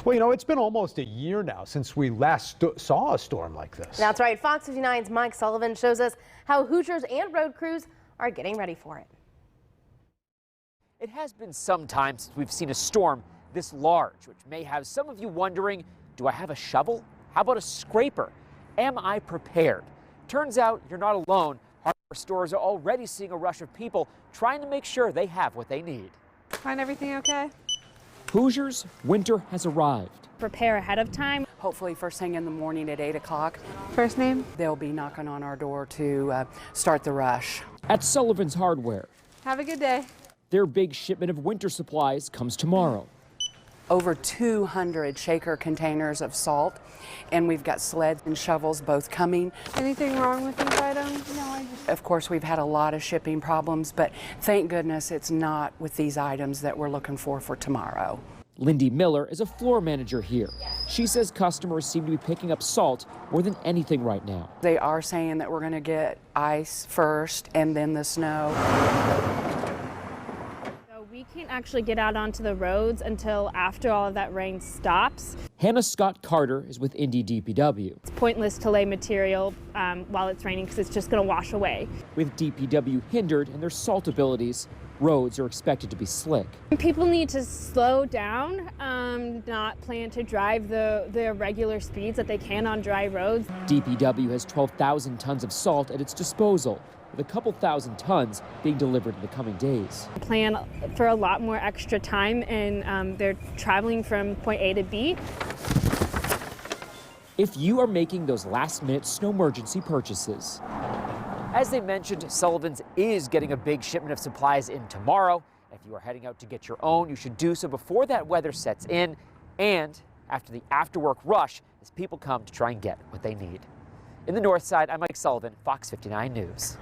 Well, it's been almost a year now since we last saw a storm like this. That's right. Fox 59's Mike Sullivan shows us how Hoosiers and road crews are getting ready for it. It has been some time since we've seen a storm this large, which may have some of you wondering, do I have a shovel? How about a scraper? Am I prepared? Turns out you're not alone. Hardware stores are already seeing a rush of people trying to make sure they have what they need. Find everything okay? Hoosiers, winter has arrived. Prepare ahead of time. Hopefully first thing in the morning at 8 o'clock. First name? They'll be knocking on our door to start the rush. At Sullivan's Hardware, Have a good day. their big shipment of winter supplies comes tomorrow. Over 200 shaker containers of salt, and we've got sleds and shovels both coming. Anything wrong with these items? Of course, we've had a lot of shipping problems, but thank goodness it's not with these items that we're looking for tomorrow. Lindy Miller is a floor manager here. She says customers seem to be picking up salt more than anything right now. They are saying that we're going to get ice first and then the snow. We can't actually get out onto the roads until after all of that rain stops. Hannah Scott Carter is with Indy DPW. It's pointless to lay material while it's raining because it's just going to wash away. With DPW hindered in their salt abilities, roads are expected to be slick. People need to slow down, not plan to drive the regular speeds that they can on dry roads. DPW has 12,000 tons of salt at its disposal, with a couple thousand tons being delivered in the coming days. Plan for a lot more extra time, and they're traveling from point A to B. If you are making those last-minute snow emergency purchases. As they mentioned, Sullivan's is getting a big shipment of supplies in tomorrow. If you are heading out to get your own, you should do so before that weather sets in and after the after-work rush as people come to try and get what they need. In the north side, I'm Mike Sullivan, Fox 59 News.